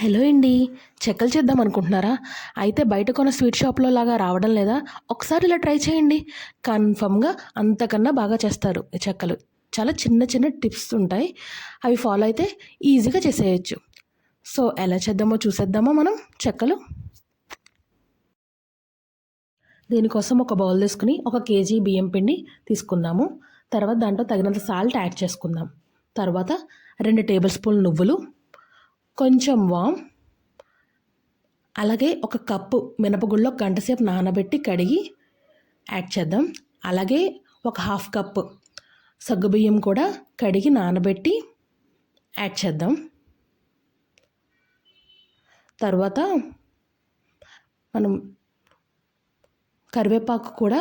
Hello అండి. చెక్కలు చేద్దాం అనుకుంటున్నారా? అయితే బయట కొన్న స్వీట్ షాప్‌లో లాగా రావడం లేదా? ఒకసారి ఇలా ట్రై చేయండి. కన్ఫర్మ్‌గా అంతకన్నా బాగా చేస్తారు ఈ చెక్కలు. చాలా చిన్న చిన్న టిప్స్ ఉంటాయి. అవి ఫాలో అయితే ఈజీగా చేసేయొచ్చు. సో, ఎలా చేద్దామో చూసేద్దామా మనం చెక్కలు? దీనికోసం ఒక బౌల్ తీసుకొని 1 కేజీ బియ్యం పిండి తీసుకుందాము. తర్వాత దాంట్లో తగినంత సాల్ట్ యాడ్ చేసుకుందాం. తర్వాత 2 టేబుల్ స్పూన్లు నువ్వులు, కొంచెం వామ్, అలాగే 1 కప్పు మినపగుళ్ళు గంట సేపు నానబెట్టి కడిగి యాడ్ చేద్దాం. అలాగే ఒక హాఫ్ కప్ సగ్గుబియ్యం కూడా కడిగి నానబెట్టి యాడ్ చేద్దాం. తర్వాత మనం కరివేపాకు కూడా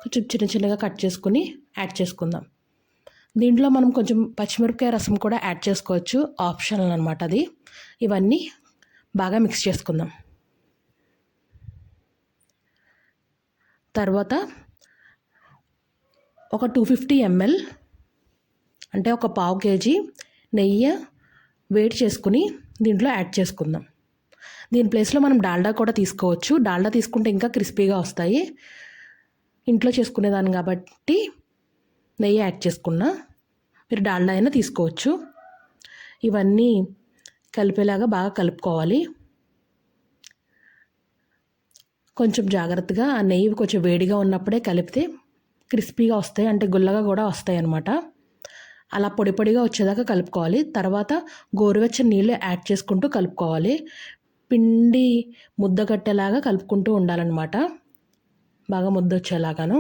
కొంచెం చిన్న చిన్నగా కట్ చేసుకుని యాడ్ చేసుకుందాం. దీంట్లో మనం కొంచెం పచ్చిమిరపకాయ రసం కూడా యాడ్ చేసుకోవచ్చు, ఆప్షనల్ అనమాట అది. ఇవన్నీ బాగా మిక్స్ చేసుకుందాం. తర్వాత ఒక 250 ml అంటే ఒక పావు కేజీ నెయ్యి వేడి చేసుకుని దీంట్లో యాడ్ చేసుకుందాం. దీని ప్లేస్లో మనం డాల్డా కూడా తీసుకోవచ్చు. డాల్డా తీసుకుంటే ఇంకా క్రిస్పీగా వస్తాయి. ఇంట్లో చేసుకునేదాన్ని కాబట్టి నెయ్యి యాడ్ చేసుకున్నా. మీరు డాల్డా అయినా తీసుకోవచ్చు. ఇవన్నీ కలిపేలాగా బాగా కలుపుకోవాలి. కొంచెం జాగ్రత్తగా ఆ నెయ్యి కొంచెం వేడిగా ఉన్నప్పుడే కలిపితే క్రిస్పీగా వస్తాయి, అంటే గుల్లగా కూడా వస్తాయి అన్నమాట. అలా పొడి పొడిగా వచ్చేదాకా కలుపుకోవాలి. తర్వాత గోరువెచ్చని నీళ్ళు యాడ్ చేసుకుంటూ కలుపుకోవాలి. పిండి ముద్ద కట్టేలాగా కలుపుకుంటూ ఉండాలన్నమాట, బాగా ముద్ద వచ్చేలాగాను.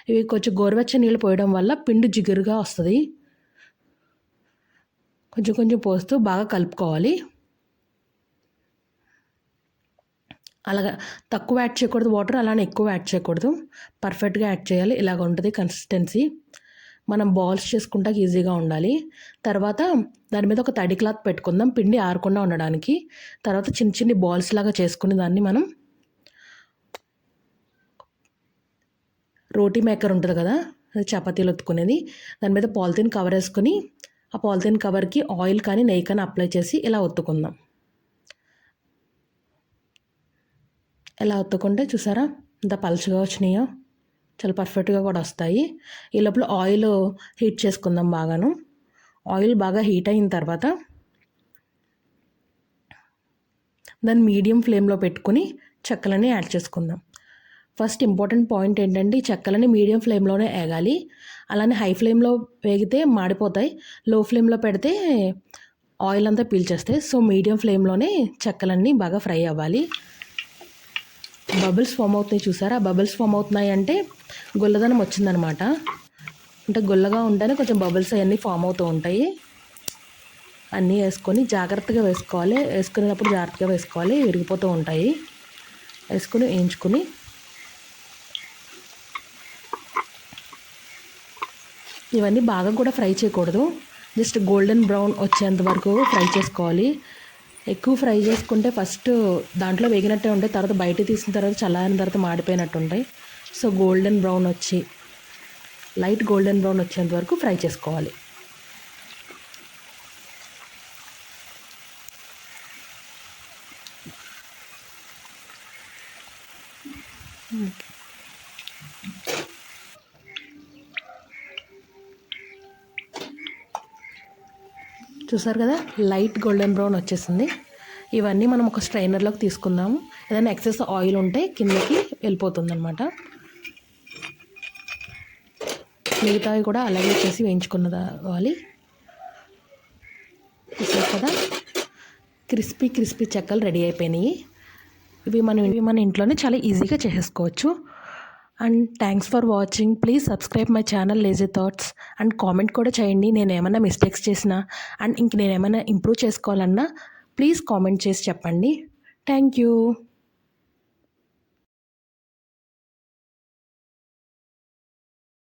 ఇవి కొంచెం గోరువెచ్చని నీళ్ళు పోయడం వల్ల పిండి జిగురుగా వస్తుంది. కొంచెం కొంచెం పోస్తూ బాగా కలుపుకోవాలి. అలాగా తక్కువ యాడ్ చేయకూడదు వాటర్, అలానే ఎక్కువ యాడ్ చేయకూడదు. పర్ఫెక్ట్గా యాడ్ చేయాలి. ఇలాగ ఉంటుంది కన్సిస్టెన్సీ. మనం బాల్స్ చేసుకుంటా ఈజీగా ఉండాలి. తర్వాత దాని మీద ఒక తడి క్లాత్ పెట్టుకుందాం, పిండి ఆరకుండా ఉండడానికి. తర్వాత చిన్న చిన్ని బాల్స్ లాగా చేసుకుని దాన్ని మనం రోటీ మేకర్ ఉంటుంది కదా, అది చపాతీలు ఒత్తుకునేది, దాని మీద పాలిథిన్ కవర్ వేసుకొని ఆ పాలిథిన్ కవర్కి ఆయిల్ కానీ నెయ్యి కానీ అప్లై చేసి ఇలా ఒత్తుకుందాం. ఎలా ఒత్తుకుంటే చూసారా ఇంత పలుచగా వచ్చినాయో, చాలా పర్ఫెక్ట్గా కూడా వస్తాయి. ఈ లోపల ఆయిల్ హీట్ చేసుకుందాం బాగాను. ఆయిల్ బాగా హీట్ అయిన తర్వాత దాన్ని మీడియం ఫ్లేమ్లో పెట్టుకుని చెక్కలని యాడ్ చేసుకుందాం. ఫస్ట్ ఇంపార్టెంట్ పాయింట్ ఏంటంటే ఈ చెక్కలని మీడియం ఫ్లేమ్లోనే వేగాలి. అలానే హై ఫ్లేమ్లో వేగితే మాడిపోతాయి, లో ఫ్లేమ్లో పెడితే ఆయిల్ అంతా పీల్చేస్తాయి. సో మీడియం ఫ్లేమ్లోనే చెక్కలన్నీ బాగా ఫ్రై అవ్వాలి. బబుల్స్ ఫామ్ అవుతున్నాయి చూసారా, బబుల్స్ ఫామ్ అవుతున్నాయి అంటే గుల్లదనం వచ్చిందనమాట. అంటే గుల్లగా ఉంటేనే కొంచెం బబుల్స్ అవన్నీ ఫామ్ అవుతూ ఉంటాయి. అన్నీ వేసుకొని జాగ్రత్తగా వేసుకోవాలి. వేసుకునేటప్పుడు జాగ్రత్తగా వేసుకోవాలి, విరిగిపోతూ ఉంటాయి. వేసుకుని వేయించుకుని ఇవన్నీ బాగా కూడా ఫ్రై చేయకూడదు, జస్ట్ గోల్డెన్ బ్రౌన్ వచ్చేంత వరకు ఫ్రై చేసుకోవాలి. ఎక్కువ ఫ్రై చేసుకుంటే ఫస్ట్ దాంట్లో వేగినట్టే ఉంటాయి, తర్వాత బయట తీసిన తర్వాత చల్లారిన తర్వాత మాడిపోయినట్టు ఉంటాయి. సో గోల్డెన్ బ్రౌన్ వచ్చి లైట్ గోల్డెన్ బ్రౌన్ వచ్చేంత వరకు ఫ్రై చేసుకోవాలి. చూసారు కదా, లైట్ గోల్డెన్ బ్రౌన్ వచ్చేసింది. ఇవన్నీ మనం ఒక స్ట్రైనర్లోకి తీసుకుందాము. ఏదైనా ఎక్సెస్ ఆయిల్ ఉంటే కిందకి వెళ్ళిపోతుంది అనమాట. మిగతావి కూడా అలాగే చేసి వేయించుకున్నవాలి. చూసారు కదా, క్రిస్పీ క్రిస్పీ చెక్కలు రెడీ అయిపోయినాయి. ఇవి మన ఇంట్లోనే చాలా ఈజీగా చేసేసుకోవచ్చు. And thanks for watching. Please subscribe my channel lazy thoughts. And comment కూడా చేయండి, నేను ఏమైనా మిస్టేక్స్ చేసినా అండ్ ఇంక నేను ఏమైనా ఇంప్రూవ్ చేసుకోవాలన్నా ప్లీజ్ కామెంట్ చేసి చెప్పండి. Thank you.